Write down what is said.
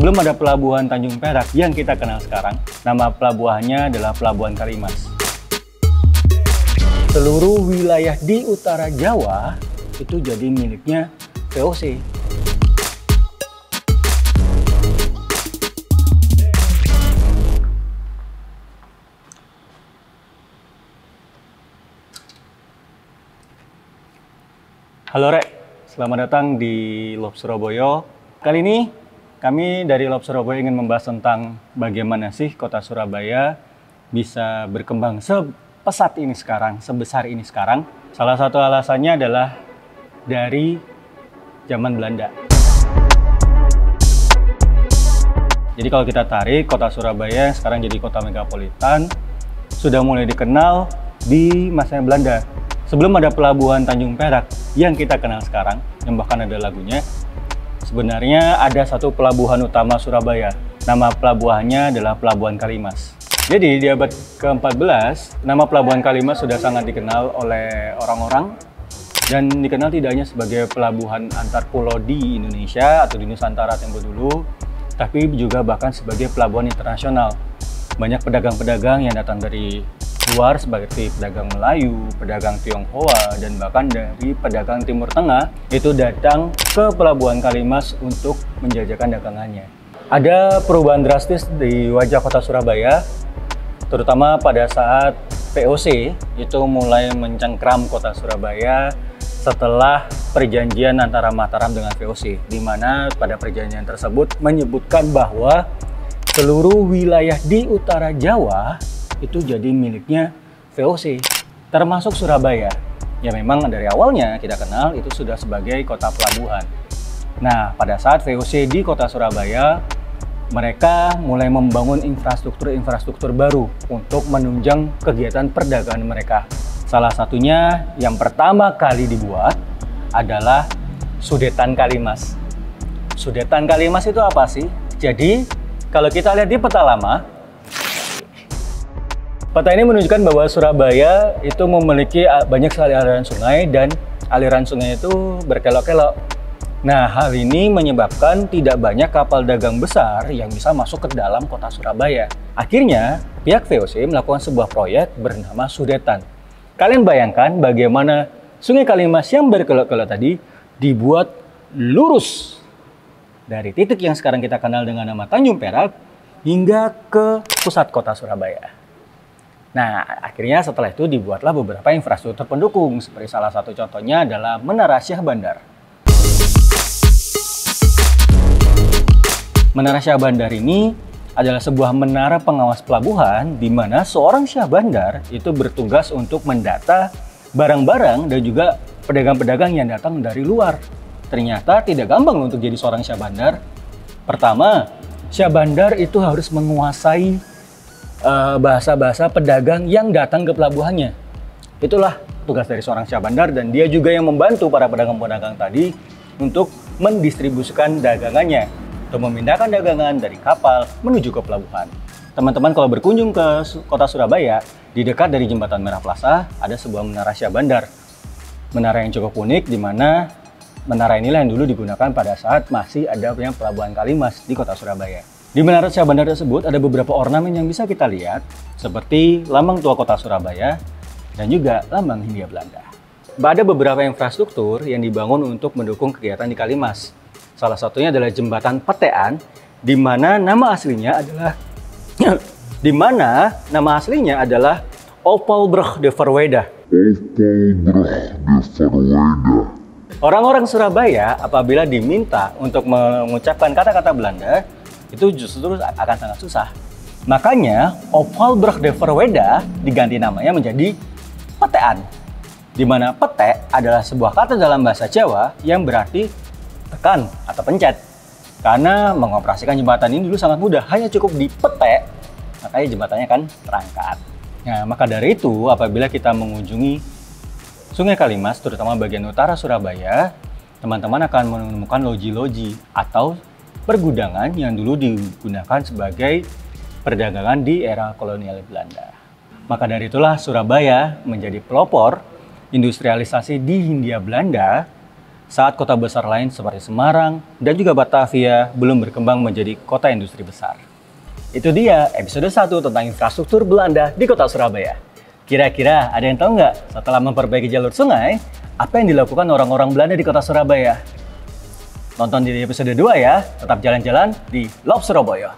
Sebelum ada pelabuhan Tanjung Perak yang kita kenal sekarang, nama pelabuhannya adalah Pelabuhan Kalimas. Seluruh wilayah di utara Jawa itu jadi miliknya VOC. Halo Rek, selamat datang di Lob Surabaya. Kali ini kami dari Lob Surabaya ingin membahas tentang bagaimana sih kota Surabaya bisa berkembang sepesat ini sekarang, sebesar ini sekarang. Salah satu alasannya adalah dari zaman Belanda. Jadi kalau kita tarik kota Surabaya sekarang jadi kota megapolitan, sudah mulai dikenal di masa Belanda. Sebelum ada pelabuhan Tanjung Perak yang kita kenal sekarang, yang bahkan ada lagunya, sebenarnya ada satu pelabuhan utama Surabaya. Nama pelabuhannya adalah Pelabuhan Kalimas. Jadi di abad ke-14, nama Pelabuhan Kalimas sudah sangat dikenal oleh orang-orang dan dikenal tidak hanya sebagai pelabuhan antar pulau di Indonesia atau di Nusantara tempo dulu, tapi juga bahkan sebagai pelabuhan internasional. Banyak pedagang-pedagang yang datang dari luar seperti pedagang Melayu, pedagang Tionghoa, dan bahkan dari pedagang Timur Tengah itu datang ke Pelabuhan Kalimas untuk menjajakan dagangannya. Ada perubahan drastis di wajah kota Surabaya, terutama pada saat VOC itu mulai mencengkram kota Surabaya setelah perjanjian antara Mataram dengan VOC, di mana pada perjanjian tersebut menyebutkan bahwa seluruh wilayah di utara Jawa itu jadi miliknya VOC, termasuk Surabaya. Ya memang dari awalnya kita kenal itu sudah sebagai kota pelabuhan. Nah, pada saat VOC di kota Surabaya, mereka mulai membangun infrastruktur baru untuk menunjang kegiatan perdagangan mereka. Salah satunya yang pertama kali dibuat adalah Sudetan Kalimas. Sudetan Kalimas itu apa sih? Jadi, kalau kita lihat di peta lama, peta ini menunjukkan bahwa Surabaya itu memiliki banyak sekali aliran sungai dan aliran sungai itu berkelok-kelok. Nah, hal ini menyebabkan tidak banyak kapal dagang besar yang bisa masuk ke dalam kota Surabaya. Akhirnya, pihak VOC melakukan sebuah proyek bernama Sudetan. Kalian bayangkan bagaimana Sungai Kalimas yang berkelok-kelok tadi dibuat lurus dari titik yang sekarang kita kenal dengan nama Tanjung Perak hingga ke pusat kota Surabaya. Nah, akhirnya setelah itu dibuatlah beberapa infrastruktur pendukung, seperti salah satu contohnya adalah Menara Syah Bandar. Menara Syah Bandar ini adalah sebuah menara pengawas pelabuhan di mana seorang Syah Bandar itu bertugas untuk mendata barang-barang dan juga pedagang-pedagang yang datang dari luar. Ternyata tidak gampang untuk jadi seorang Syah Bandar. Pertama, Syah Bandar itu harus menguasai bahasa-bahasa pedagang yang datang ke pelabuhannya. Itulah tugas dari seorang Syah Bandar, dan dia juga yang membantu para pedagang-pedagang tadi untuk mendistribusikan dagangannya, untuk memindahkan dagangan dari kapal menuju ke pelabuhan. Teman-teman kalau berkunjung ke kota Surabaya, di dekat dari Jembatan Merah Plaza ada sebuah Menara Syah Bandar. Menara yang cukup unik, di mana menara inilah yang dulu digunakan pada saat masih ada Pelabuhan Kalimas di kota Surabaya. Di Menara Syah Bandar tersebut ada beberapa ornamen yang bisa kita lihat, seperti lambang tua kota Surabaya dan juga lambang Hindia Belanda. Ada beberapa infrastruktur yang dibangun untuk mendukung kegiatan di Kalimas. Salah satunya adalah Jembatan Petean, di mana nama aslinya adalah Opalbrug de Verweyde. Orang-orang Surabaya apabila diminta untuk mengucapkan kata-kata Belanda, itu justru akan sangat susah. Makanya Opalbrug de Verweyde diganti namanya menjadi Petean, di mana pete adalah sebuah kata dalam bahasa Jawa yang berarti tekan atau pencet. Karena mengoperasikan jembatan ini dulu sangat mudah, hanya cukup dipetek, makanya jembatannya kan terangkat. Nah, maka dari itu apabila kita mengunjungi Sungai Kalimas, terutama bagian utara Surabaya, teman-teman akan menemukan loji-loji atau pergudangan yang dulu digunakan sebagai perdagangan di era kolonial Belanda. Maka dari itulah Surabaya menjadi pelopor industrialisasi di Hindia Belanda saat kota besar lain seperti Semarang dan juga Batavia belum berkembang menjadi kota industri besar. Itu dia episode 1 tentang infrastruktur Belanda di kota Surabaya. Kira-kira ada yang tahu nggak setelah memperbaiki jalur sungai, apa yang dilakukan orang-orang Belanda di kota Surabaya? Tonton di episode 2 ya, tetap jalan-jalan di Love Surabaya.